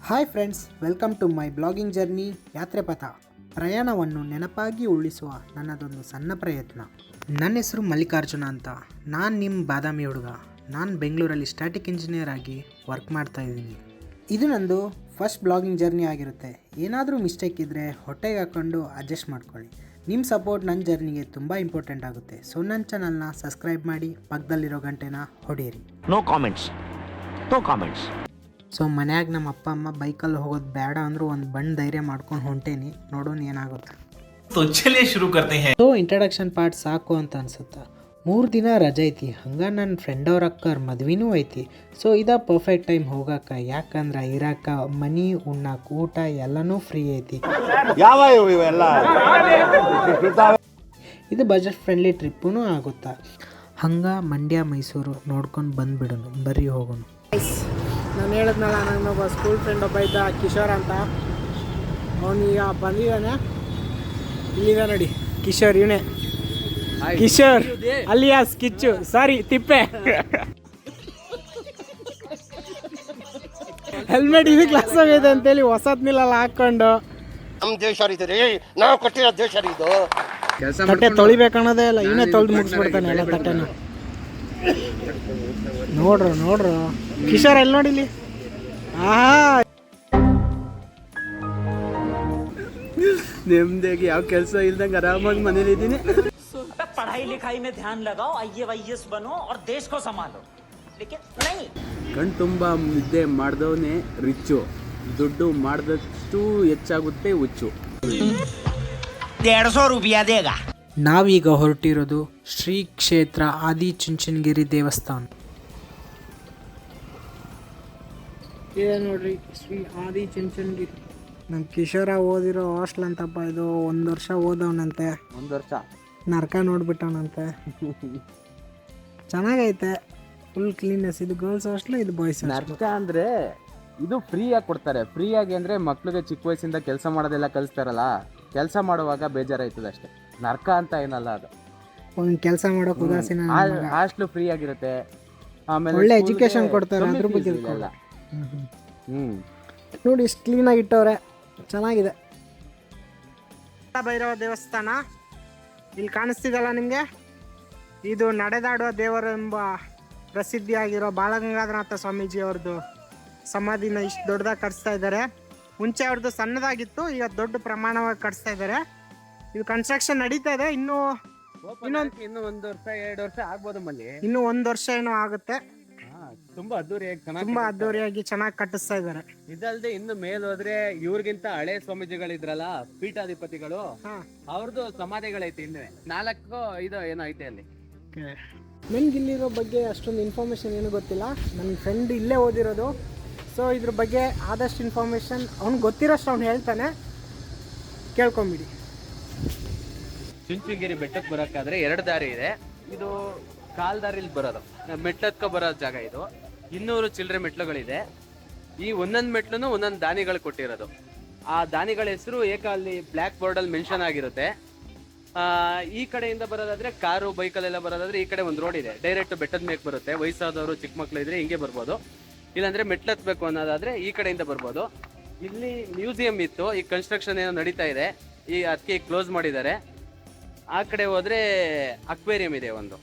Hi friends, welcome to my blogging journey ಯಾತ್ರೆ ಪಥ. ಪ್ರಯಾಣವನ್ನು ನೆನಪಾಗಿ ಉಳಿಸುವ ನನ್ನದೊಂದು ಸಣ್ಣ ಪ್ರಯತ್ನ. ನನ್ನ ಹೆಸರು ಮಲ್ಲಿಕಾರ್ಜುನ ಅಂತ. ನಾನು ನಿಮ್ಮ ಬಾದಾಮಿ ಹುಡುಗ. ನಾನು ಬೆಂಗಳೂರಲ್ಲಿ ಸ್ಟ್ಯಾಟಿಕ್ ಇಂಜಿನಿಯರ್ ಆಗಿ ವರ್ಕ್ ಮಾಡ್ತಾ ಇದ್ದೀನಿ. ಇದು ನಂದು ಫಸ್ಟ್ ಬ್ಲಾಗಿಂಗ್ ಜರ್ನಿ ಆಗಿರುತ್ತೆ. ಏನಾದರೂ ಮಿಸ್ಟೇಕ್ ಇದ್ದರೆ ಹೊಟ್ಟೆಗೆ ಹಾಕ್ಕೊಂಡು ಅಡ್ಜಸ್ಟ್ ಮಾಡ್ಕೊಳ್ಳಿ. ನಿಮ್ಮ ಸಪೋರ್ಟ್ ನನ್ನ ಜರ್ನಿಗೆ ತುಂಬ ಇಂಪಾರ್ಟೆಂಟ್ ಆಗುತ್ತೆ. ಸೊ ನನ್ನ ಚಾನಲ್ನ ಸಬ್ಸ್ಕ್ರೈಬ್ ಮಾಡಿ, ಪಕ್ಕದಲ್ಲಿರೋ ಗಂಟೆನ ಹೊಡೆಯಿರಿ. No comments. ಸೊ ಮನ್ಯಾಗ ನಮ್ಮ ಅಪ್ಪ ಅಮ್ಮ ಬೈಕಲ್ಲಿ ಹೋಗೋದು ಬೇಡ ಅಂದರೂ ಒಂದು ಬಂದು ಧೈರ್ಯ ಮಾಡ್ಕೊಂಡು ಹೊಂಟೇನಿ, ನೋಡೋಣ ಏನಾಗುತ್ತೆ. ಸೊ ಇಂಟ್ರಡಕ್ಷನ್ ಪಾರ್ಟ್ ಸಾಕು ಅಂತ ಅನ್ಸುತ್ತೆ. 3 ದಿನ ರಜೆ ಐತಿ, ಹಂಗೆ ನನ್ನ ಫ್ರೆಂಡ್ ಅವ್ರ ಅಕ್ಕರ ಮದ್ವೆನೂ ಐತಿ. ಸೊ ಇದು ಪರ್ಫೆಕ್ಟ್ ಟೈಮ್ ಹೋಗಕ್ಕೆ, ಯಾಕಂದ್ರೆ ಇರಾಕ ಮನಿ, ಉಣ್ಣಾಕ ಊಟ ಎಲ್ಲನೂ ಫ್ರೀ ಐತಿ. ಇದು ಬಜೆಟ್ ಫ್ರೆಂಡ್ಲಿ ಟ್ರಿಪ್ಪೂ ಆಗುತ್ತಾ. ಹಂಗೆ ಮಂಡ್ಯ ಮೈಸೂರು ನೋಡ್ಕೊಂಡು ಬಂದುಬಿಡೋಣ, ಬರ್ರಿ ಹೋಗೋಣ. ನಾನು ಹೇಳಿದ್ನಲ್ಲ, ನನ್ನೊಬ್ಬ ಸ್ಕೂಲ್ ಫ್ರೆಂಡ್ ಒಬ್ಬ ಇದ್ದ, ಕಿಶೋರ್ ಅಂತ. ಅವನೀಗ ಬಂದಿದ್ದಾನೆ, ಇಲ್ಲಿದೆ ನೋಡಿ ಕಿಶೋರ್. ಇವನೇ ಕಿಶೋರ್ ಅಲಿಯಾಸ್ ಕಿಚ್ಚು, ಸಾರಿ ತಿಪ್ಪೆ. ಹೆಲ್ಮೆಟ್ ಇದು ಕ್ಲಾಸ್ ಆಗೈತೆ ಅಂತೇಳಿ ಹೊಸದ್ನಿಲ್ಲ ಹಾಕೊಂಡು ನಮ್ಮ ದೇಶ ರೀ, ನಾವು ಕೊಟ್ಟಿರೋ ದೇಶ ಇದು. ತಟ್ಟೆ ತೊಳಿಬೇಕನ್ನೋದೇ ಇಲ್ಲ, ಇವನೇ ತೊಳೆದು ಮುಗಿಸ್ಬಿಡ್ತಾನೆ ಎಲ್ಲ ತಟ್ಟೆನ. ನೋಡ್ರು ಕಿಶೋರ್ ಎಲ್ಲಿ ನೋಡಿಲಿ. ನೆಮ್ಮದಿಯಾಗಿ ಯಾವ ಕೆಲಸ ಇಲ್ದಂಗೆ ಆರಾಮಾಗಿ ಮನೇಲಿ ಇದ್ದೀನಿ. पढ़ाई लिखाई में ध्यान लगाओ, IAS बनो और देश को संभालो. लेकिन नहीं, ಕಣ್ ತುಂಬ ನಿದ್ದೆ ಮಾಡ್ದವನೇ ರಿಚ್ಚು, ದುಡ್ಡು ಮಾಡಿದಷ್ಟು ಹೆಚ್ಚಾಗುತ್ತೆ ಹುಚ್ಚು. 150 रुपया देगा. ನಾವೀಗ ಹೊರಟಿರೋದು ಶ್ರೀ ಕ್ಷೇತ್ರ ಆದಿಚುಂಚನಗಿರಿ ದೇವಸ್ಥಾನ. ಇದೆ ನೋಡ್ರಿ, ಶ್ರೀ ಆದಿಚುಂಚನಗಿರಿ. ನಮ್ಮ ಕಿಶೋರ ಓದಿರೋ ಹಾಸ್ಟೆಲ್ ಅಂತಪ್ಪ ಇದು. 1 ವರ್ಷ ಓದವನಂತೆ, 1 ವರ್ಷ ನರ್ಕ ನೋಡ್ಬಿಟ್ಟವನಂತೆ. ಚೆನ್ನಾಗೈತೆ, ಫುಲ್ ಕ್ಲೀನ್ನೆಸ್. ಇದು ಗರ್ಲ್ಸ್ ಹಾಸ್ಟೆಲ್, ಇದು ಬಾಯ್ಸ್ ಹಾಸ್ಟೆಲ್. ನರ್ಕ ಅಂದರೆ ಇದು ಫ್ರೀಯಾಗಿ ಕೊಡ್ತಾರೆ. ಫ್ರೀಯಾಗಿ ಅಂದರೆ ಮಕ್ಳಿಗೆ ಚಿಕ್ಕ ವಯಸ್ಸಿಂದ ಕೆಲಸ ಮಾಡೋದೆಲ್ಲ ಕಲಿಸ್ತಾರಲ್ಲ, ಕೆಲಸ ಮಾಡುವಾಗ ಬೇಜಾರಾಯ್ತದೆ ಅಷ್ಟೇ. ನರ್ಕ ಅಂತ ಏನಲ್ಲ ಅದು. ಒಂದು ಕೆಲಸ ಮಾಡೋಕೆ ಉದಾಸೀನ. ಹಾಸ್ಟ್ಲು ಫ್ರೀ ಆಗಿರುತ್ತೆ, ಆಮೇಲೆ ಒಳ್ಳೆ ಎಜುಕೇಶನ್ ಕೊಡ್ತಾರೆ, ಅದ್ರ ಬಗ್ಗೆ ಇಲ್ಲ. ನೋಡಿ ಎಷ್ಟು ಕ್ಲೀನಾಗಿ ಇಟ್ಟವ್ರೆ, ಚೆನ್ನಾಗಿದೆ. ಭೈರವ ದೇವಸ್ಥಾನ ಇಲ್ಲಿ ಕಾಣಿಸ್ತಿದಲ್ಲ ನಿಮಗೆ, ಇದು ನಡೆದಾಡುವ ದೇವರು ಎಂಬ ಪ್ರಸಿದ್ಧಿಯಾಗಿರೋ ಬಾಲಗಂಗಾಧರನಾಥ ಸ್ವಾಮೀಜಿ ಅವ್ರದ್ದು ಸಮಾಧಿನ ಇಷ್ಟು ದೊಡ್ಡದಾಗಿ ಕಟ್ಸ್ತಾ ಇದ್ದಾರೆ. ಮುಂಚೆ ಅವ್ರದ್ದು ಸಣ್ಣದಾಗಿತ್ತು, ಈಗ ದೊಡ್ಡ ಪ್ರಮಾಣವಾಗಿ ಕಟ್ಸ್ತಾ ಇದ್ದಾರೆ. ಇದು ಕನ್ಸ್ಟ್ರಕ್ಷನ್ ನಡೀತಾ ಇದೆ. ಇನ್ನು 1 ವರ್ಷ 2 ವರ್ಷ ಆಗ್ಬೋದು ಮಲ್ಲಿ. ಇನ್ನೂ 1 ವರ್ಷ ಏನೋ ಆಗುತ್ತೆ. ತುಂಬಾ ಅದ್ದೂರಿಯಾಗಿ ಚೆನ್ನಾಗಿ ಕಟ್ಟಿಸ್ತಾ ಇದ್ದಾರೆ. ಇದಲ್ದೆ ಇನ್ನು ಮೇಲ್ ಹೋದ್ರೆ ಇವ್ರಿಗಿಂತ ಹಳೆ ಸ್ವಾಮೀಜಿಗಳಿದ್ರಲ್ಲ, ಪೀಠಾಧಿಪತಿಗಳು, ಅವ್ರದ್ದು ಸಮಾಧಿಗಳೈತಿ. ಇನ್ನೂ 4-5 ಏನೋ ಐತೆ ಅಲ್ಲಿ. ನನ್ಗೆ ಇಲ್ಲಿರೋ ಬಗ್ಗೆ ಅಷ್ಟೊಂದು ಇನ್ಫಾರ್ಮೇಶನ್ ಏನೂ ಗೊತ್ತಿಲ್ಲ. ನನ್ನ ಫ್ರೆಂಡ್ ಇಲ್ಲೇ ಓದಿರೋದು. ಸೊ ಇದ್ರ ಬಗ್ಗೆ ಆದಷ್ಟು ಇನ್ಫಾರ್ಮೇಶನ್ ಅವ್ನಿಗೆ ಗೊತ್ತಿರೋಷ್ಟು ಅವ್ನು ಹೇಳ್ತಾನೆ, ಕೇಳ್ಕೊಂಬಿಡಿ. ಚುಂಚನಗಿರಿ ಬೆಟ್ಟಕ್ಕೆ ಬರೋಕ್ಕಾದ್ರೆ 2 ದಾರಿ ಇದೆ. ಇದು ಕಾಲ್ ದಾರಿಲಿ ಬರೋದು, ಮೆಟ್ಲತ್ಕೊ ಬರೋ ಜಾಗ ಇದು. 200 ಚಿಲ್ಲರೆ ಮೆಟ್ಲುಗಳಿದೆ. ಈ ಒಂದೊಂದು ಮೆಟ್ಲೂ ಒಂದೊಂದು ದಾನಿಗಳು ಕೊಟ್ಟಿರೋದು. ಆ ದಾನಿಗಳ ಹೆಸರು ಅಲ್ಲಿ ಬ್ಲ್ಯಾಕ್ ಬೋರ್ಡಲ್ಲಿ ಮೆನ್ಷನ್ ಆಗಿರುತ್ತೆ. ಈ ಕಡೆಯಿಂದ ಬರೋದಾದ್ರೆ ಕಾರು ಬೈಕಲ್ಲೆಲ್ಲ ಬರೋದಾದ್ರೆ ಈ ಕಡೆ ಒಂದು ರೋಡ್ ಇದೆ, ಡೈರೆಕ್ಟ್ ಬೆಟ್ಟದ ಮೇಲೆ ಬರುತ್ತೆ. ವಯಸ್ಸಾದವರು ಚಿಕ್ಕ ಮಕ್ಳು ಇದ್ರೆ ಹಿಂಗೆ ಬರ್ಬೋದು, ಇಲ್ಲಾಂದ್ರೆ ಮೆಟ್ಲತ್ಬೇಕು ಅನ್ನೋದಾದ್ರೆ ಈ ಕಡೆಯಿಂದ ಬರ್ಬೋದು. ಇಲ್ಲಿ ಮ್ಯೂಸಿಯಂ ಇತ್ತು, ಈ ಕನ್ಸ್ಟ್ರಕ್ಷನ್ ಏನೋ ನಡೀತಾ ಇದೆ, ಅದಕ್ಕೆ ಕ್ಲೋಸ್ ಮಾಡಿದ್ದಾರೆ. ಆ ಕಡೆ ಹೋದ್ರೆ ಅಕ್ವೇರಿಯಂ ಇದೆ ಒಂದು.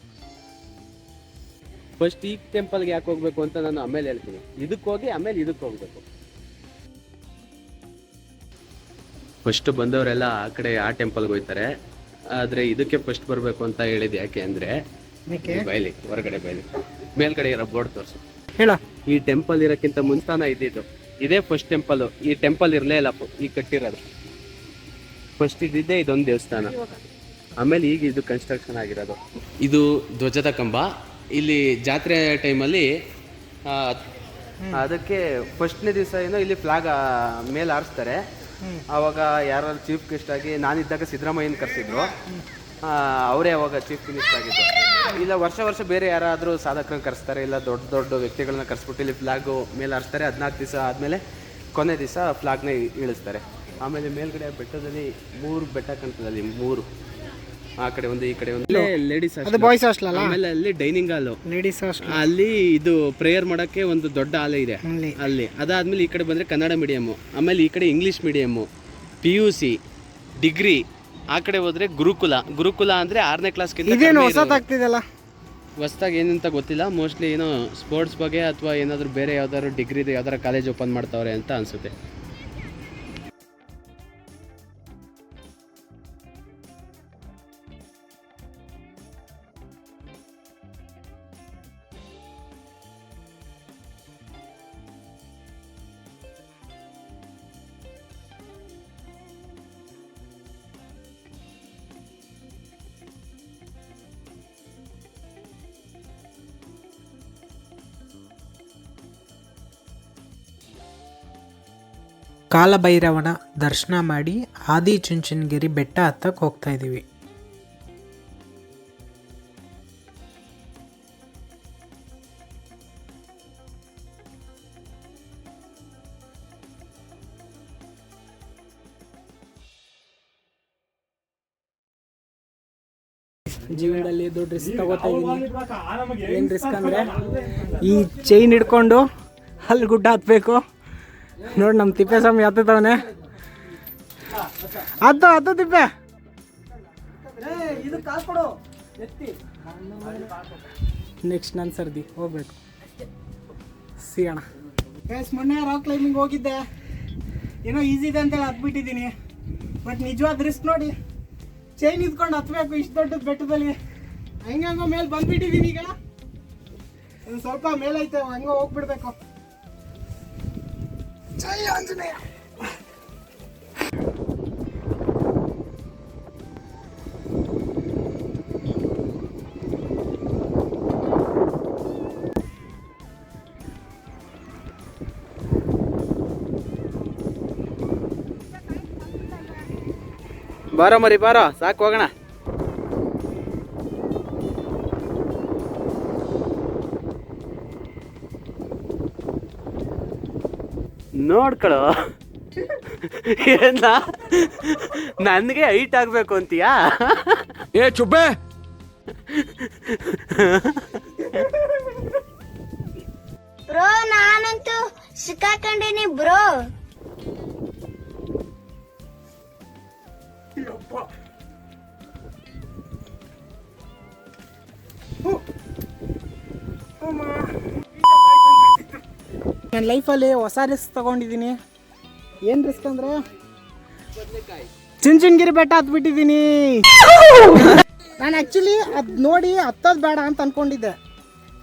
ಫಸ್ಟ್ ಈ ಟೆಂಪಲ್ಗೆ ಯಾಕೆ ಹೋಗ್ಬೇಕು ಅಂತ ನಾನು ಆಮೇಲೆ ಹೇಳ್ತೀನಿ. ಇದಕ್ಕೆ ಹೋಗಿ ಆಮೇಲೆ ಇದಕ್ಕೆ ಹೋಗ್ಬೇಕು. ಫಸ್ಟ್ ಬಂದವರೆಲ್ಲ ಆ ಕಡೆ ಆ ಟೆಂಪಲ್ಗೆ ಹೋಗ್ತಾರೆ, ಆದ್ರೆ ಇದಕ್ಕೆ ಫಸ್ಟ್ ಬರಬೇಕು ಅಂತ ಹೇಳಿದ್ ಯಾಕೆ ಅಂದ್ರೆ, ಬೈಲಿ ಹೊರಗಡೆ ಬೈಲಿ ಮೇಲ್ಗಡೆ ಇರೋ ಬೋರ್ಡ್ ತೋರಿಸು. ಹೇಳ, ಈ ಟೆಂಪಲ್ ಇರೋಕ್ಕಿಂತ ಮುಂತಾನ ಇದ್ದಿದ್ದು ಇದೇ ಫಸ್ಟ್ ಟೆಂಪಲ್. ಈ ಟೆಂಪಲ್ ಇರಲೇ ಇಲ್ಲ, ಈಗ ಕಟ್ಟಿರೋದು. ಫಸ್ಟ್ ಇದ್ದಿದ್ದೇ ಇದೊಂದು ದೇವಸ್ಥಾನ, ಆಮೇಲೆ ಈಗ ಇದು ಕನ್ಸ್ಟ್ರಕ್ಷನ್ ಆಗಿರೋದು. ಇದು ಧ್ವಜದ ಕಂಬ. ಇಲ್ಲಿ ಜಾತ್ರೆ ಟೈಮಲ್ಲಿ ಅದಕ್ಕೆ ಫಸ್ಟ್ನೇ ದಿವಸ ಏನೋ ಇಲ್ಲಿ ಫ್ಲಾಗ್ ಮೇಲೆ ಹಾರಿಸ್ತಾರೆ. ಆವಾಗ ಯಾರು ಚೀಫ್ ಗೆಸ್ಟ್ ಆಗಿ, ನಾನಿದ್ದಾಗ ಸಿದ್ದರಾಮಯ್ಯನ ಕರೆಸಿದ್ರು, ಅವರೇ ಅವಾಗ ಚೀಫ್ ಮಿನಿಸ್ಟರ್ ಆಗಿದ್ದು. ಇಲ್ಲ ವರ್ಷ ಬೇರೆ ಯಾರಾದರೂ ಸಾಧಕರನ್ನ ಕರೆಸ್ತಾರೆ, ಇಲ್ಲ ದೊಡ್ಡ ವ್ಯಕ್ತಿಗಳನ್ನ ಕರೆಸ್ಬಿಟ್ಟು ಇಲ್ಲಿ ಫ್ಲಾಗು ಮೇಲೆ ಹಾರಿಸ್ತಾರೆ. 14 ದಿವಸ ಆದಮೇಲೆ ಕೊನೆ ದಿವಸ ಫ್ಲಾಗ್ನ ಇಳಿಸ್ತಾರೆ. ಆಮೇಲೆ ಮೇಲ್ಗಡೆ ಬೆಟ್ಟದಲ್ಲಿ 3 ಬೆಟ್ಟ ಕಾಣ್ತದೆ, ಅಲ್ಲಿ 3 ಆ ಕಡೆ ಒಂದು, ಈ ಕಡೆ ಒಂದು. ಲೇಡೀಸ್ ಅದು ಬಾಯ್ಸ್ ಹಾಸ್ಟೆಲ್ ಅಲ್ಲ, ಆಮೇಲೆ ಅಲ್ಲಿ ಡೈನಿಂಗ್ ಹಾಲು, ಲೇಡೀಸ್ ಹಾಸ್ಟೆಲ್. ಅಲ್ಲಿ ಇದು ಪ್ರೇಯರ್ ಮಾಡಕ್ಕೆ ಒಂದು ದೊಡ್ಡ ಹಾಲ್ ಇದೆ ಅಲ್ಲಿ. ಅದಾದ್ಮೇಲೆ ಈ ಕಡೆ ಬಂದ್ರೆ ಕನ್ನಡ ಮೀಡಿಯಮ್ಮು, ಆಮೇಲೆ ಈ ಕಡೆ ಇಂಗ್ಲಿಷ್ ಮೀಡಿಯಮ್ಮು, PUC, ಡಿಗ್ರಿ. ಆ ಕಡೆ ಹೋದ್ರೆ ಗುರುಕುಲ ಅಂದ್ರೆ 6ನೇ ಕ್ಲಾಸ್ಗೆ. ಇದೇನು ಹೊಸದಾಗ್ತಿದೆಲ್ಲ? ಹೊಸದಾಗಿ ಏನಂತ ಗೊತ್ತಿಲ್ಲ, ಮೋಸ್ಟ್ಲಿ ಏನೋ ಸ್ಪೋರ್ಟ್ಸ್ ಬಗ್ಗೆ ಅಥವಾ ಏನಾದರೂ ಬೇರೆ ಯಾವ್ದಾದ್ರು ಡಿಗ್ರಿದು ಯಾವ್ದಾರು ಕಾಲೇಜ್ ಓಪನ್ ಮಾಡ್ತಾವ್ರೆ ಅಂತ ಅನ್ಸುತ್ತೆ. ಕಾಲಭೈರವನ ದರ್ಶನ ಮಾಡಿ ಆದಿಚುಂಚನಗಿರಿ ಬೆಟ್ಟ ಹತ್ತಕ್ಕೆ ಹೋಗ್ತಾ ಇದ್ದೀವಿ. ಜೀವನದಲ್ಲಿ ದೊಡ್ಡ ರಿಸ್ಕ್ ತಗೋತಾ ಇದ್ದೀನಿ. ಏನು ರಿಸ್ಕ್ ಅಂದರೆ ಈ ಚೈನ್ ಹಿಡ್ಕೊಂಡು ಅಲ್ಲಿ ಗುಡ್ಡ ಹತ್ಬೇಕು. ನೋಡಿ ನಮ್ಮ ತಿಪ್ಪೇಸ್ವಾಮಿ ಹತ್ತವನೆ. ಹತ್ತು ತಿಪ್ಪೆ, ನೆಕ್ಸ್ಟ್ ನನ್ನ ಸರ್ದಿ ಹೋಗ್ಬೇಕು. ಸಿಗೋಣ. ಮೊನ್ನೆ ರಾಕ್ ಕ್ಲೈಂಬಿಂಗ್ ಹೋಗಿದ್ದೆ, ಏನೋ ಈಸಿ ಇದೆ ಅಂತೇಳಿ ಹತ್ಬಿಟ್ಟಿದ್ದೀನಿ. ಬಟ್ ನಿಜವಾದ ರಿಸ್ಕ್ ನೋಡಿ, ಚೈನ್ ಇದ್ಕೊಂಡು ಹತ್ಬೇಕು ಇಷ್ಟು ದೊಡ್ಡ ಬೆಟ್ಟದಲ್ಲಿ. ಹಂಗಂಗೋ ಮೇಲೆ ಬಂದ್ಬಿಟ್ಟಿದ್ದೀನಿ. ಈಗ ಒಂದು ಸ್ವಲ್ಪ ಮೇಲೈತೆ, ಹಂಗ ಹೋಗ್ಬಿಡ್ಬೇಕು. ಜೈ ಆಂಜನೇಯ. ಬಾರೋ ಮರಿ ಬಾರೋ, ಸಾಕು ಹೋಗೋಣ. ನೋಡ್ಕೊಳು, ಏನ ನನಗೆ ಹೈಟ್ ಆಗ್ಬೇಕು ಅಂತೀಯಾ? ಏ ಚುಬ್ಬೆ, ಬ್ರೋ ನಾನಂತೂ ಸಿಕ್ಕಾಕೊಂಡಿನಿ ಬ್ರೋ. ನನ್ನ ಲೈಫಲ್ಲಿ ಹೊಸ ರಿಸ್ಕ್ ತಗೊಂಡಿದ್ದೀನಿ. ಏನು ರಿಸ್ಕ್ ಅಂದರೆ ಚುಂಚನಗಿರಿ ಬೆಟ್ಟ ಹತ್ಬಿಟ್ಟಿದ್ದೀನಿ. ನಾನು ಆ್ಯಕ್ಚುಲಿ ಅದು ನೋಡಿ ಹತ್ತೋದು ಬೇಡ ಅಂತ ಅಂದ್ಕೊಂಡಿದ್ದೆ,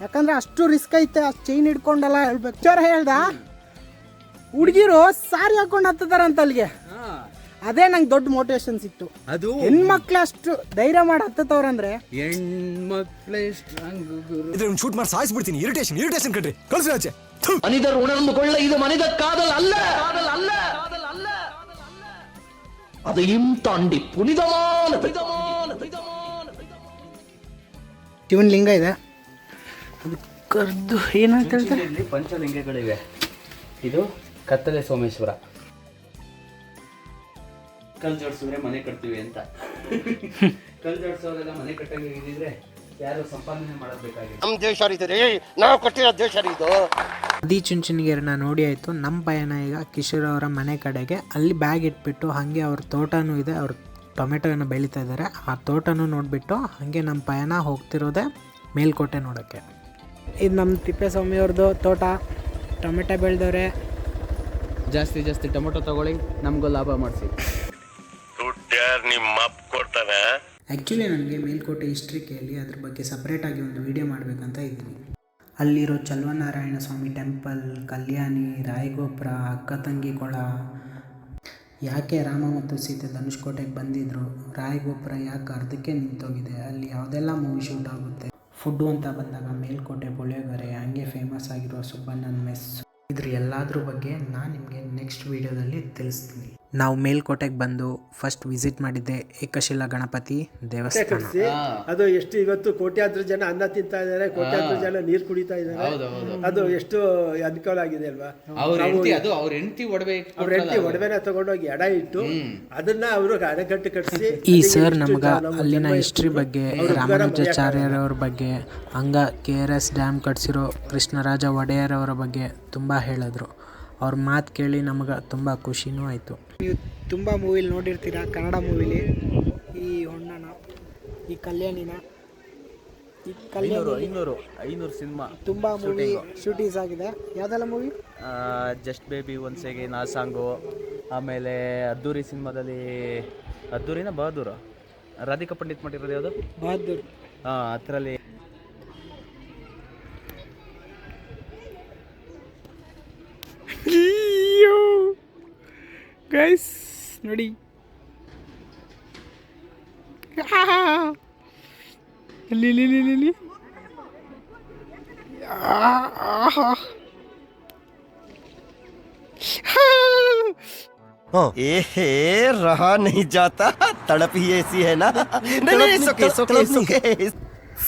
ಯಾಕಂದರೆ ಅಷ್ಟು ರಿಸ್ಕ್ ಐತೆ. ಅಷ್ಟು ಚೈನ್ ಹಿಡ್ಕೊಂಡೆಲ್ಲ ಹೇಳ್ಬೇಕು. ಚೋರ ಹೇಳ್ದ ಹುಡುಗಿರು ಸಾರಿ ಹಾಕೊಂಡು ಹತ್ತದಾರ ಅಂತ ಅಲ್ಲಿಗೆ. ಅದೇ ನಂಗೆ ದೊಡ್ಡ ಮೋಟಿವೇಶನ್ ಸಿಕ್ತು. ಅದು ಹೆಣ್ಮಕ್ಳು ಅಷ್ಟು ಧೈರ್ಯ ಮಾಡಿ ಹತ್ತವ್ರಂದ್ರೆ ಹೆಣ್ಮಕ್ಳೇ ಇದನ್ನ ಶೂಟ್ ಮಾಡಿ ಸಾಯಿಸ್ಬಿಡ್ತೀನಿ. ಇರಿಟೇಷನ್ ಕಟ್ರಿ, ಕಳ್ಸಿ ಆಚೆ. மனிதர் உணர்ந்து கொள்ள இது மனித காதல் அல்ல, அதையும் தாண்டி புனிதமான ಶಿವನ್ ಲಿಂಗ ಇದೆ, ಅದು ಕರ್ದು ಏನಂತ ಹೇಳ್ತಾರೆ, ಇಲ್ಲಿ ಪಂಚಲಿಂಗಗಳಿವೆ. ಇದು ಕತ್ತಲೆ ಸೋಮೇಶ್ವರ. ಕಲ್ ಜೋಡಿಸಿದ್ರೆ ಮನೆ ಕಟ್ತೀವಿ ಅಂತ. ಕಲ್ ಜೋಡಿಸೋರೆಲ್ಲ ಮನೆ ಕಟ್ಟಂಗೆ ಇದ್ದಿದ್ರೆ ಯಾರು ಸಂಪಾದನೆ ಮಾಡಬೇಕಾಗಿಲ್ಲ. ನಮ್ಮ ದೇಶ ರೀ, ನಾವು ಕಟ್ಟಿರೋ ದೇಶ ರೀ ಇದು. ಆದಿಚುಂಚನಗಿರಿನ ನೋಡಿ ಆಯಿತು. ನಮ್ಮ ಪಯಣ ಈಗ ಕಿಶೋರ್ ಅವರ ಮನೆ ಕಡೆಗೆ. ಅಲ್ಲಿ ಬ್ಯಾಗ್ ಇಟ್ಬಿಟ್ಟು ಹಾಗೆ ಅವ್ರ ತೋಟನೂ ಇದೆ, ಅವ್ರ ಟೊಮೆಟೊನ ಬೆಳೀತಾ ಇದ್ದಾರೆ. ಆ ತೋಟನೂ ನೋಡಿಬಿಟ್ಟು ಹಾಗೆ ನಮ್ಮ ಪಯಣ ಹೋಗ್ತಿರೋದೆ ಮೇಲ್ಕೋಟೆ ನೋಡೋಕ್ಕೆ. ಇದು ನಮ್ಮ ತಿಪ್ಪೇಸ್ವಾಮಿಯವ್ರದ್ದು ತೋಟ, ಟೊಮೆಟೊ ಬೆಳೆದವ್ರೆ. ಜಾಸ್ತಿ ಟೊಮೆಟೊ ತಗೊಳ್ಳಿ, ನಮಗೂ ಲಾಭ ಮಾಡಿಸಿ. ನಿಮ್ಮ ಅಪ್ಪ ಕೊಡ್ತಾನೆ. ಆ್ಯಕ್ಚುಲಿ ನನಗೆ ಮೇಲ್ಕೋಟೆ ಹಿಸ್ಟ್ರಿ ಕೇಳಿ ಅದ್ರ ಬಗ್ಗೆ ಸಪ್ರೇಟಾಗಿ ಒಂದು ವಿಡಿಯೋ ಮಾಡಬೇಕಂತ ಇದ್ದೀನಿ. ಅಲ್ಲಿರೋ ಚಲುವನಾರಾಯಣ ಸ್ವಾಮಿ ಟೆಂಪಲ್, ಕಲ್ಯಾಣಿ, ರಾಯಗೋಪುರ, ಅಕ್ಕ ತಂಗಿ ಕೊಳ, ಯಾಕೆ ರಾಮ ಮತ್ತು ಸೀತೆ ಧನುಷ್ಕೋಟೆಗೆ ಬಂದಿದ್ದರು, ರಾಯಗೋಪುರ ಯಾಕೆ ಅರ್ಧಕ್ಕೆ ನಿಂತೋಗಿದೆ, ಅಲ್ಲಿ ಯಾವುದೆಲ್ಲ ಮೂವಿ ಶೂಟ್ ಆಗುತ್ತೆ, ಫುಡ್ಡು ಅಂತ ಬಂದಾಗ ಮೇಲ್ಕೋಟೆ ಪುಳಿಯೋಗರೆ, ಹಂಗೆ ಫೇಮಸ್ ಆಗಿರೋ ಸುಬ್ಬಣ್ಣನ ಮೆಸ್, ಇದ್ರ ಎಲ್ಲದ್ರ ಬಗ್ಗೆ ನಾನು ನಿಮಗೆ ನೆಕ್ಸ್ಟ್ ವೀಡಿಯೋದಲ್ಲಿ ತಿಳಿಸ್ತೀನಿ. ನಾವು ಮೇಲ್ಕೋಟೆಗೆ ಬಂದು ಫಸ್ಟ್ ವಿಸಿಟ್ ಮಾಡಿದ್ದೆ ಏಕಶಿಲಾ ಗಣಪತಿ ದೇವಸ್ಥಾನ. ಅದು ಎಷ್ಟು ಇವತ್ತು ಕೋಟ್ಯಾಂತರ ಜನ ಅನ್ನ ತಿಂತಾ ಇದ್ದಾರೆ, ಕೋಟ್ಯಾಂತರ ಜನ ನೀರು ಕುಡಿತಾ ಇದ್ದಾರೆ. ಅದು ಎಷ್ಟು ಅನುಕೂಲ ಆಗಿದೆ ಅಲ್ವಾ. ಅವ್ರ ಹೆಂಡತಿ ಒಡವೆನ ತಗೊಂಡೋಗಿ ಎಡ ಇಟ್ಟು ಅದನ್ನ ಅವರು ಅಣೆಕಟ್ಟು ಕಟ್ಟಿಸಿ. ಈ ಸರ್ ನಮ್ಗ ಅಲ್ಲಿನ ಹಿಸ್ಟ್ರಿ ಬಗ್ಗೆ, ರಾಮಾನುಜಾಚಾರ್ಯರವ್ರ ಬಗ್ಗೆ, ಹಂಗ KRS ಡ್ಯಾಮ್ ಕಟ್ಸಿರೋ ಕೃಷ್ಣರಾಜ ಒಡೆಯರ್ ಅವರ ಬಗ್ಗೆ ತುಂಬ ಹೇಳಿದ್ರು. ಅವ್ರ ಮಾತು ಕೇಳಿ ನಮ್ಗೆ ತುಂಬ ಖುಷಿನೂ ಆಯಿತು. ನೀವು ತುಂಬ ಮೂವಿಲಿ ನೋಡಿರ್ತೀರ, ಕನ್ನಡ ಮೂವಿಲಿ ಈ ಹೊಣ್ಣನ, ಈ ಕಲ್ಯಾಣಿನ, ಈ ಕಲ್ಯಾಣಿ 500 ಸಿನಿಮಾ ತುಂಬ ಮೂವಿ ಶೂಟಿಂಗ್ಸ್ ಆಗಿದೆ. ಯಾವುದೆಲ್ಲ movie? Just baby, once again ಆ ಸಾಂಗು, ಆಮೇಲೆ ಅದ್ದೂರಿ ಸಿನಿಮಾದಲ್ಲಿ ಅದ್ದೂರಿನ ಬಹದ್ದೂರ ರಾಧಿಕಾ ಪಂಡಿತ್ ಮಾಡಿರೋದು ಯಾವುದು? ಬಹದ್ದೂರ್. ಅದರಲ್ಲಿ ಗೈಸ್ ನೋಡಿ, ಅಲ್ಲಿ रहा नहीं जाता, तड़प ही ऐसी है ना.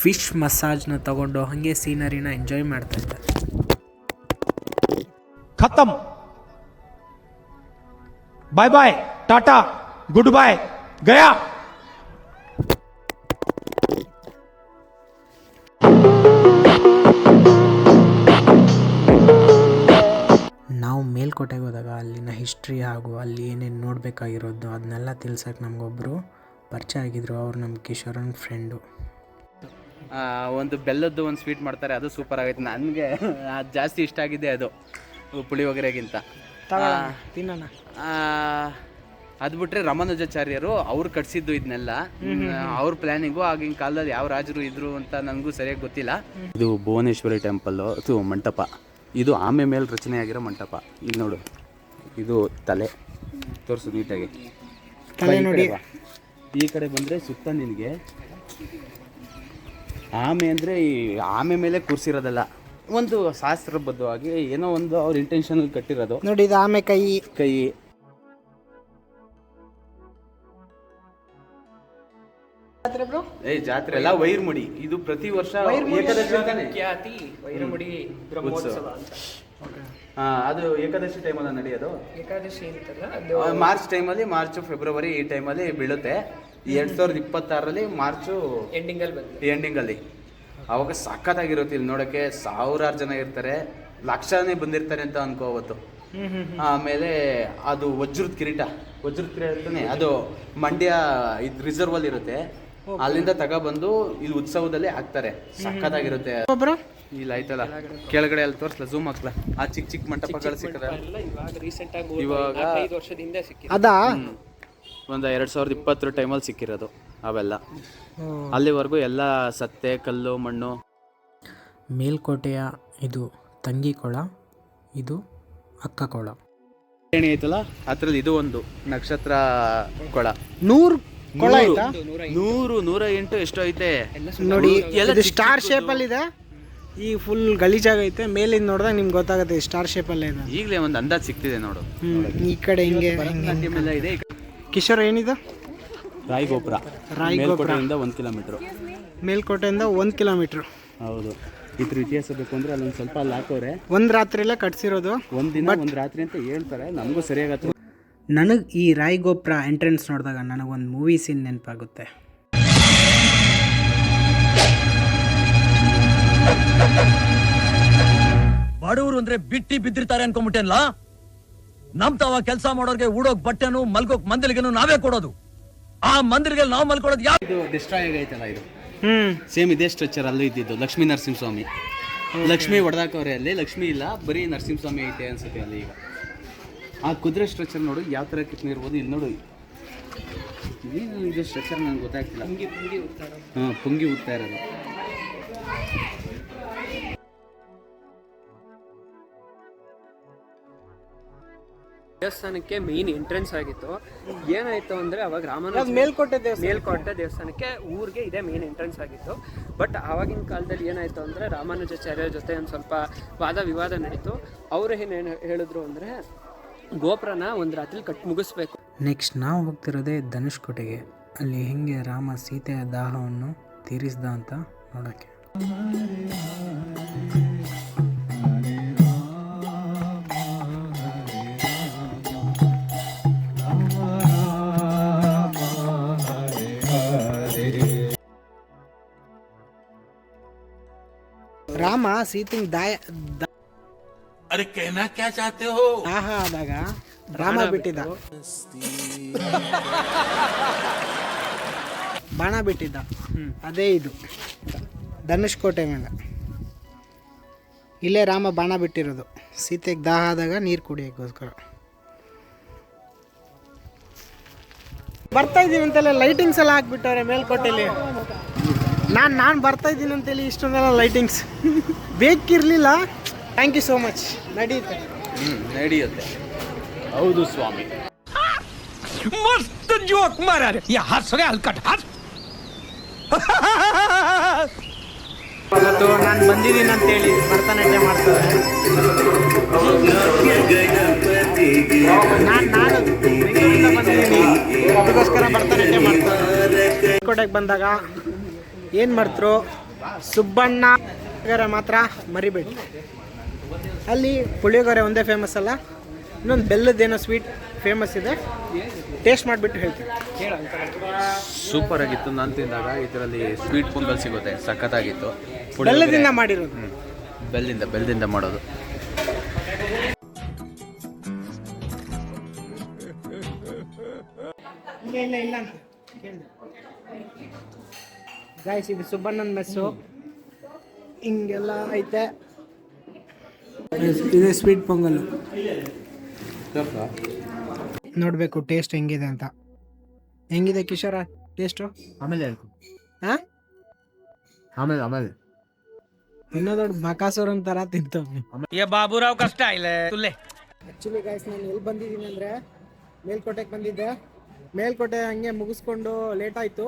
ಫಿಶ್ ಮಸಾಜ್ನ ತಗೊಂಡು ಹಾಗೆ ಸೀನರಿನ ಎಂಜಾಯ್ ಮಾಡ್ತಾ ಇದ್ದೆ. खत्म, bye bye, tata, good bye, गया. ನಾವು ಮೇಲ್ಕೋಟೆಗೆ ಹೋದಾಗ ಅಲ್ಲಿನ ಹಿಸ್ಟ್ರಿ ಹಾಗೂ ಅಲ್ಲಿ ಏನೇನು ನೋಡಬೇಕಾಗಿರೋದು ಅದನ್ನೆಲ್ಲ ತಿಳ್ಸಕ್ಕೆ ನಮಗೊಬ್ಬರು ಪರಿಚಯ ಆಗಿದ್ರು. ಅವ್ರು ನಮ್ಮ ಕಿಶೋರನ್ ಫ್ರೆಂಡು. ಒಂದು ಬೆಲ್ಲದ್ದು ಒಂದು ಸ್ವೀಟ್ ಮಾಡ್ತಾರೆ, ಅದು ಸೂಪರ್ ಆಗೈತೆ. ನನಗೆ ಅದು ಜಾಸ್ತಿ ಇಷ್ಟ ಆಗಿದೆ, ಅದು ಪುಳಿಯೋಗರೆಗಿಂತ. ತಿನ್ನೋಣ. ಅದು ಬಿಟ್ಟರೆ ರಾಮಾನುಜಾಚಾರ್ಯರು ಅವ್ರು ಕಟ್ಸಿದ್ದು ಇದನ್ನೆಲ್ಲ, ಅವ್ರ ಪ್ಲ್ಯಾನಿಂಗು. ಆಗಿನ ಕಾಲದಲ್ಲಿ ಯಾವ ರಾಜರು ಇದ್ರು ಅಂತ ನನಗೂ ಸರಿಯಾಗಿ ಗೊತ್ತಿಲ್ಲ. ಇದು ಭುವನೇಶ್ವರಿ ಟೆಂಪಲ್ಲು, ಇದು ಮಂಟಪ. ಇದು ಆಮೆ ಮೇಲೆ ರಚನೆ ಆಗಿರೋ ಮಂಟಪ. ಇಲ್ಲಿ ನೋಡು, ಇದು ತಲೆ ತೋರಿಸು ನೀಟಾಗಿ. ಈ ಕಡೆ ಬಂದರೆ ಸುತ್ತ ನಿನಗೆ ಆಮೆ ಅಂದರೆ ಈ ಆಮೆ ಮೇಲೆ ಕೂರಿಸಿರೋದಲ್ಲ, ಒಂದು ಶಾಸ್ತ್ರಬದ್ಧವಾಗಿ ಏನೋ ಒಂದು ಅವ್ರ ಇಂಟೆನ್ಷನ್ ಕಟ್ಟಿರೋದು. ನೋಡಿ, ಇದು ಆಮೆ ಕೈ. ಜಾತ್ರೆ ಅಲ್ಲ, ವೈರ್ಮುಡಿ. ಇದು ಪ್ರತಿ ವರ್ಷ ಏಕಾದಶಿ ಅದು ಏಕಾದಶಿ ಟೈಮಲ್ಲಿ ನಡೆಯೋದು. ಮಾರ್ಚ್ ಟೈಮಲ್ಲಿ, ಫೆಬ್ರವರಿ ಈ ಟೈಮಲ್ಲಿ ಬೀಳುತ್ತೆ. 2026ರಲ್ಲಿ ಮಾರ್ಚು ಎಂಡಿಂಗಲ್ಲಿ. ಅವಾಗ ಸಖತ್ತಾಗಿರುತ್ತೆ. ಇಲ್ಲಿ ನೋಡೋಕ್ಕೆ ಸಾವಿರಾರು ಜನ ಇರ್ತಾರೆ, ಲಕ್ಷನೇ ಬಂದಿರ್ತಾರೆ ಅಂತ ಅನ್ಕೋ ಅವತ್ತು. ಆಮೇಲೆ ಅದು ವಜ್ರದ ಕಿರೀಟನೇ ಅದು ಮಂಡ್ಯ ಇದು ರಿಸರ್ವಲ್ಲಿ ಇರುತ್ತೆ. ಅಲ್ಲಿಂದ ತಗೊಬಂದು ಇಲ್ಲಿ ಉತ್ಸವದಲ್ಲಿ ಹಾಕ್ತಾರೆ. ಸಖತ್ತಾಗಿರುತ್ತೆ. ಇಲ್ಲ ಆಯ್ತಲ್ಲ, ಕೆಳಗಡೆ ಅಲ್ಲಿ ತೋರಿಸ್ಲಾ, ಝೂಮ್ ಹಾಕ್ಲಾ. ಆ ಚಿಕ್ಕ ಮಂಟಪಗಳು ಸಿಕ್ಕದ ಇವಾಗ ಅದಾ ಒಂದು 2020 ಟೈಮಲ್ಲಿ ಸಿಕ್ಕಿರೋದು ಅವೆಲ್ಲ. ಅಲ್ಲಿವರೆಗೂ ಎಲ್ಲ ಸತ್ತೆ, ಕಲ್ಲು, ಮಣ್ಣು. ಮೇಲ್ಕೋಟೆಯ ಇದು ತಂಗಿ ಕೊಳ, ಇದು ಅಕ್ಕ ಕೊಳ. ಏಣಿ ಐತಲ್ಲ ಅದ್ರಲ್ಲಿ ಇದು ಒಂದು ನಕ್ಷತ್ರ ಕೊಳ. 100 ಕೊಳ 108 ಎಷ್ಟು ಐತೆ ನೋಡಿ. ಇದು ಸ್ಟಾರ್ ಶೇಪಲ್ಲಿ ಇದೆ. ಈ ಫುಲ್ ಗಲೀಜಾಗೈತೆ. ಮೇಲಿಂದ ನೋಡಿದಾಗ ನಿಮ್ಗೆ ಗೊತ್ತಾಗುತ್ತೆ ಸ್ಟಾರ್ ಶೇಪಲ್ಲೇ ಇದೆ. ಈಗಲೇ ಒಂದು ಅಂದಾಜು ಸಿಗ್ತಿದೆ ನೋಡು. ಈ ಕಡೆ ಹಿಂಗೆ ಇದೆ. ಕಿಶೋರ್ ಏನಿದೆ? ರಾಯಗೋಪುರ. ಮೇಲ್ಕೋಟೆಯಿಂದ 1 ಕಿಲೋಮೀಟ್ರು. ಮೇಲ್ಕೋಟೆಯಿಂದ 1 ಕಿಲೋಮೀಟ್ರು. ಹೌದು. ಇದ್ರ ಇತಿಹಾಸ ಬೇಕು ಅಂದರೆ ಅಲ್ಲೊಂದು ಸ್ವಲ್ಪ ಅಲ್ಲಿ ಹಾಕೋರೆ. ಒಂದು ರಾತ್ರಿಯಲ್ಲೇ ಕಟ್ಸಿರೋದು. ಒಂದು ರಾತ್ರಿ ಅಂತ ಹೇಳ್ತಾರೆ, ನಮಗೂ ಸರಿಯಾಗತ್ತೆ. ನನಗೆ ಈ ರಾಯಗೋಪುರ ಎಂಟ್ರೆನ್ಸ್ ನೋಡಿದಾಗ ನನಗೊಂದು ಮೂವಿ ಸೀನ್ ನೆನಪಾಗುತ್ತೆ. ಬಡವರು ಅಂದ್ರೆ ಬಿಟ್ಟಿ ಬಿದ್ದಿರ್ತಾರೆ ಅನ್ಕೊಂಡ್ಬಿಟ್ಟೇನ್ಲ. ನಮ್ ತಾವ ಕೆಲಸ ಮಾಡೋರ್ಗೆ ಉಡೋಕ್ ಬಟ್ಟೆನು, ಮಲ್ಗೋಕ್ ಮಂದಿಲಿಗೆನು ನಾವೇ ಕೊಡೋದು. ಆ ಮಂದಿರಿಗೆ ನಾವು ಮಲ್ಕೊಡೋದು ಯಾವ? ಇದು ಡಿಸ್ಟ್ರಾಯ್ ಆಗೈತಲ್ಲ, ಇದು ಸೇಮ್ ಇದೇ ಸ್ಟ್ರಕ್ಚರ್ ಅಲ್ಲೂ ಇದ್ದಿದ್ದು. ಲಕ್ಷ್ಮೀ ನರಸಿಂಹಸ್ವಾಮಿ. ಲಕ್ಷ್ಮಿ ಹೊಡೆದಾಕವ್ರೆ, ಅಲ್ಲಿ ಲಕ್ಷ್ಮಿ ಇಲ್ಲ, ಬರೀ ನರಸಿಂಹಸ್ವಾಮಿ ಐತೆ ಅನ್ಸುತ್ತೆ ಅಲ್ಲಿ. ಈಗ ಆ ಕುದುರೆ ಸ್ಟ್ರಕ್ಚರ್ ನೋಡು ಯಾವ ಥರ ಕಿತ್ನಿರ್ಬೋದು. ಇಲ್ಲಿ ನೋಡು, ಇದು ಸ್ಟ್ರಕ್ಚರ್ ನನಗೆ ಗೊತ್ತಾಗ್ತಿಲ್ಲ. ಪುಂಗಿ ಉತ್ತಾ ಇರೋದು. ದೇವಸ್ಥಾನಕ್ಕೆ ಮೇನ್ ಎಂಟ್ರೆನ್ಸ್ ಆಗಿತ್ತು. ಏನಾಯ್ತು ಅಂದ್ರೆ ಅವಾಗ ಮೇಲ್ಕೋಟೆ ದೇವಸ್ಥಾನಕ್ಕೆ ಊರಿಗೆ ಇದೇ ಮೇನ್ ಎಂಟ್ರೆನ್ಸ್ ಆಗಿತ್ತು. ಬಟ್ ಆವಾಗಿನ ಕಾಲದಲ್ಲಿ ಏನಾಯ್ತು ಅಂದ್ರೆ ರಾಮಾನುಜಾಚಾರ್ಯರ ಜೊತೆ ಒಂದು ಸ್ವಲ್ಪ ವಾದ ವಿವಾದ ನಡೀತು. ಅವರು ಏನು ಹೇಳಿದ್ರು ಅಂದ್ರೆ ಗೋಪುರನ ಒಂದು ರಾತ್ರಿ ಮುಗಿಸ್ಬೇಕು. ನೆಕ್ಸ್ಟ್ ನಾವು ಹೋಗ್ತಿರೋದೇ ಧನುಷ್ಕೋಟೆಗೆ. ಅಲ್ಲಿ ಹೆಂಗೆ ರಾಮ ಸೀತೆಯ ದಾಹವನ್ನು ತೀರಿಸ್ದ ಅಂತ ನೋಡೋಕ್ಕೆ. ರಾಮ ಸೀತೆಗೆ ದಾಹ ಆದಾಗ ರಾಮ ಬಿಟ್ಟಿದ್ದ, ಬಾಣ ಬಿಟ್ಟಿದ್ದ. ಅದೇ ಇದು ಧನುಷ್ಕೋಟೆ ಮೇಲೆ. ಇಲ್ಲೇ ರಾಮ ಬಾಣ ಬಿಟ್ಟಿರೋದು ಸೀತೆಗೆ ದಾಹ ಆದಾಗ ನೀರು ಕುಡಿಯೋಕ್ಕೋಸ್ಕರ. ಬರ್ತಾ ಇದ್ದೀವಿ ಅಂತೆಲ್ಲ ಲೈಟಿಂಗ್ಸ್ ಎಲ್ಲ ಹಾಕ್ಬಿಟ್ಟವ್ರೆ ಮೇಲ್ಕೋಟೆಯಲ್ಲಿ. ನಾನು ಬರ್ತಾ ಇದ್ದೀನಿ ಅಂತೇಳಿ ಇಷ್ಟೊಂದೆಲ್ಲ ಲೈಟಿಂಗ್ಸ್ ಬೇಕಿರಲಿಲ್ಲ. Thank you so much. ನಡೆಯುತ್ತೆ. ನಡೆಯುತ್ತೆ. ಹೌದು ಸ್ವಾಮಿ. मस्त जोक मारा रे ये हंस रहे हलकट हंस. ಇವತ್ತು ನಾನು ಬಂದಿದ್ದೀನಿ ಅಂತೇಳಿ ಭರತನಾಟ್ಯ ಮಾಡ್ತಾರೆ. ನಾನು ಬೆಂಗಳೂರಿಂದ ಬಂದಿದ್ದೀನಿ, ಅದಕ್ಕೋಸ್ಕರ ಭರತನಾಟ್ಯ ಮಾಡ್ತಾರೆ. ಕೋಟೆಗೆ ಬಂದಾಗ ಏನು ಮಾಡ್ತರು, ಸುಬ್ಬಣ್ಣ ಮಾತ್ರ ಮರಿಬೇಡಿ. ಅಲ್ಲಿ ಪುಳಿಯೋಗರೆ ಒಂದೇ ಫೇಮಸ್ ಅಲ್ಲ, ಇನ್ನೊಂದು ಬೆಲ್ಲದ್ದೇನೋ ಸ್ವೀಟ್ ಫೇಮಸ್ ಇದೆ. ಟೇಸ್ಟ್ ಮಾಡಿಬಿಟ್ಟು ಹೇಳ್ತೀನಿ. ಸೂಪರ್ ಆಗಿತ್ತು. ನಾನು ತಿಂದಾಗ ಇದರಲ್ಲಿ ಸ್ವೀಟ್ ಪೊಂಗಲ್ ಸಿಗುತ್ತೆ, ಸಖತ್ತಾಗಿತ್ತು. ಬೆಲ್ಲದಿಂದ ಮಾಡಿರೋದು. ಬೆಲ್ಲದಿಂದ ಮಾಡೋದು. ಇಲ್ಲ ಅಂತ ಗಾಯ್ಸ್, ಇದು ಸುಬ್ಬಣ್ಣನ ಮೆಸ್ಸು. ಹಿಂಗೆಲ್ಲ ಐತೆ. ಇದು ಸ್ವೀಟ್ ಪೊಂಗಲ್ಲು. ನೋಡಬೇಕು ಟೇಸ್ಟ್ ಹೆಂಗಿದೆ ಅಂತ. ಹೆಂಗಿದೆ ಕಿಶೋರ ಟೇಸ್ಟು? ಆಮೇಲೆ ಹಾಂ, ಆಮೇಲೆ ಇನ್ನೂ ದೊಡ್ಡ ಬಕಾಸುರನ್ ಥರ ತಿಂತವ್ನಿ. ये बाबूराव का स्टाइल है तुले. ಆ್ಯಕ್ಚುಲಿ ಗಾಯ್ಸ್, ನಾನು ಎಲ್ಲಿ ಬಂದಿದ್ದೀನಿ ಅಂದರೆ ಮೇಲ್ಕೋಟೆಗೆ ಬಂದಿದ್ದೆ. ಮೇಲ್ಕೋಟೆ ಹಂಗೆ ಮುಗಿಸ್ಕೊಂಡು ಲೇಟ್ ಆಯಿತು.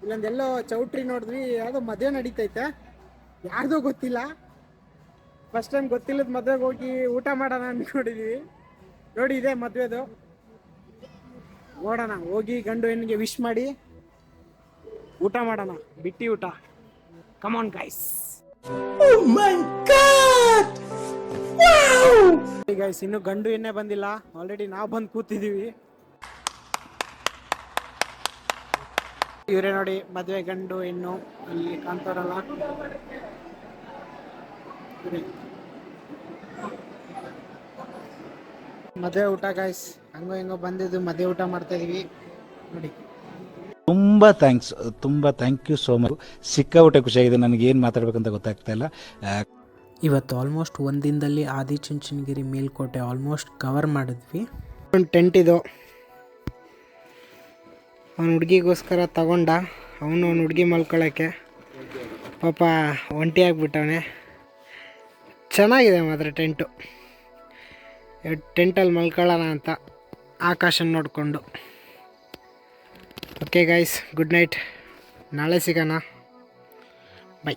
ಇಲ್ಲೊಂದೆಲ್ಲೋ ಚೌಟ್ರಿ ನೋಡಿದ್ವಿ, ಯಾವುದೋ ಮದುವೆ ನಡೀತೈತೆ, ಯಾರ್ದೋ ಗೊತ್ತಿಲ್ಲ. ಫಸ್ಟ್ ಟೈಮ್ ಗೊತ್ತಿಲ್ಲದ ಮದುವೆಗೆ ಹೋಗಿ ಊಟ ಮಾಡೋಣ ಅಂದ್ಕೊಂಡಿದ್ವಿ. ನೋಡಿ ಇದೆ ಮದುವೆದು. ನೋಡೋಣ, ಹೋಗಿ ಗಂಡು ಹೆಣ್ಣಿಗೆ ವಿಶ್ ಮಾಡಿ ಊಟ ಮಾಡೋಣ. ಬಿಟ್ಟಿ ಊಟ. Come on guys. ಗೈಸ್, ಇನ್ನು ಗಂಡು ಎಣ್ಣೆ ಬಂದಿಲ್ಲ. ಆಲ್ರೆಡಿ ನಾವು ಬಂದು ಕೂತಿದ್ದೀವಿ. ಇವರೇ ನೋಡಿ ಮದುವೆ ಗಂಡು ಹೆಣ್ಣು ಅಲ್ಲಿ ಕಾಣ್ತಾರಲ್ಲ. ಮದುವೆ ಊಟ ಗೈಸ್. ಹಂಗೋ ಹಿಂಗೋ ಬಂದಿದ್ದು ಮದುವೆ ಊಟ ಮಾಡ್ತಾ ಇದೀವಿ ನೋಡಿ. ತುಂಬ ಥ್ಯಾಂಕ್ ಯು ಸೋ ಮಚ್. ಸಿಕ್ಕಾಪಟ್ಟೆ ಖುಷಿಯಾಗಿದೆ. ನನಗೆ ಏನು ಮಾತಾಡ್ಬೇಕಂತ ಗೊತ್ತಾಗ್ತಾ ಇಲ್ಲ. ಇವತ್ತು ಆಲ್ಮೋಸ್ಟ್ ಒಂದಿನದಲ್ಲಿ ಆದಿಚುಂಚನಗಿರಿ ಮೇಲ್ಕೋಟೆ ಆಲ್ಮೋಸ್ಟ್ ಕವರ್ ಮಾಡಿದ್ವಿ. ಒಂದು ಟೆಂಟ್ ಇದು ಅವನ ಹುಡುಗಿಗೋಸ್ಕರ ತಗೊಂಡ. ಅವನು ಅವ್ನ ಹುಡುಗಿ ಮಲ್ಕೊಳ್ಳೋಕ್ಕೆ ಪಾಪ ಒಂಟಿ ಆಗಿಬಿಟ್ಟವನೆ. ಚೆನ್ನಾಗಿದೆ ಮಾತ್ರ ಟೆಂಟು. ಟೆಂಟಲ್ಲಿ ಮಲ್ಕೊಳ್ಳೋಣ ಅಂತ ಆಕಾಶನ ನೋಡಿಕೊಂಡು. Okay guys, good night. ನಾಳೆ ಸಿಗೋಣ. ಬೈ.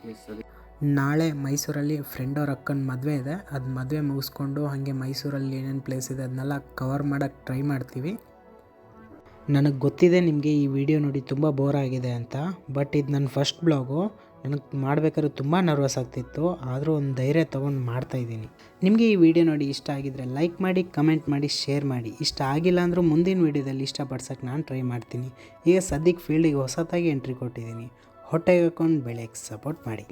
ನಾಳೆ ಮೈಸೂರಲ್ಲಿ ಫ್ರೆಂಡ್ ಅವ್ರ ಅಕ್ಕನ ಮದುವೆ ಇದೆ. ಅದು ಮದುವೆ ಮುಗಿಸ್ಕೊಂಡು ಹಾಗೆ ಮೈಸೂರಲ್ಲಿ ಏನೇನು ಪ್ಲೇಸ್ ಇದೆ ಅದನ್ನೆಲ್ಲ ಕವರ್ ಮಾಡೋಕ್ಕೆ ಟ್ರೈ ಮಾಡ್ತೀವಿ. ನನಗೆ ಗೊತ್ತಿದೆ ನಿಮಗೆ ಈ ವಿಡಿಯೋ ನೋಡಿ ತುಂಬ ಬೋರ್ ಆಗಿದೆ ಅಂತ. ಬಟ್ ಇದು ನನ್ನ ಫಸ್ಟ್ ಬ್ಲಾಗು. ನನಗೆ ಮಾಡಬೇಕಾದ್ರೆ ತುಂಬ ನರ್ವಸ್ ಆಗ್ತಿತ್ತು. ಆದರೂ ಒಂದು ಧೈರ್ಯ ತೊಗೊಂಡು ಮಾಡ್ತಾಯಿದ್ದೀನಿ. ನಿಮಗೆ ಈ ವಿಡಿಯೋ ನೋಡಿ ಇಷ್ಟ ಆಗಿದರೆ ಲೈಕ್ ಮಾಡಿ, ಕಮೆಂಟ್ ಮಾಡಿ, ಶೇರ್ ಮಾಡಿ. ಇಷ್ಟ ಆಗಿಲ್ಲ ಅಂದರೂ ಮುಂದಿನ ವೀಡಿಯೋದಲ್ಲಿ ಇಷ್ಟಪಡ್ಸೋಕ್ಕೆ ನಾನು ಟ್ರೈ ಮಾಡ್ತೀನಿ. ಈಗ ಸದ್ಯಕ್ಕೆ ಫೀಲ್ಡಿಗೆ ಹೊಸದಾಗಿ ಎಂಟ್ರಿ ಕೊಟ್ಟಿದ್ದೀನಿ. ಹೊಟ್ಟೆಗೆ ಹಾಕೊಂಡು ಬೆಳೆಯೋಕ್ಕೆ ಸಪೋರ್ಟ್ ಮಾಡಿ.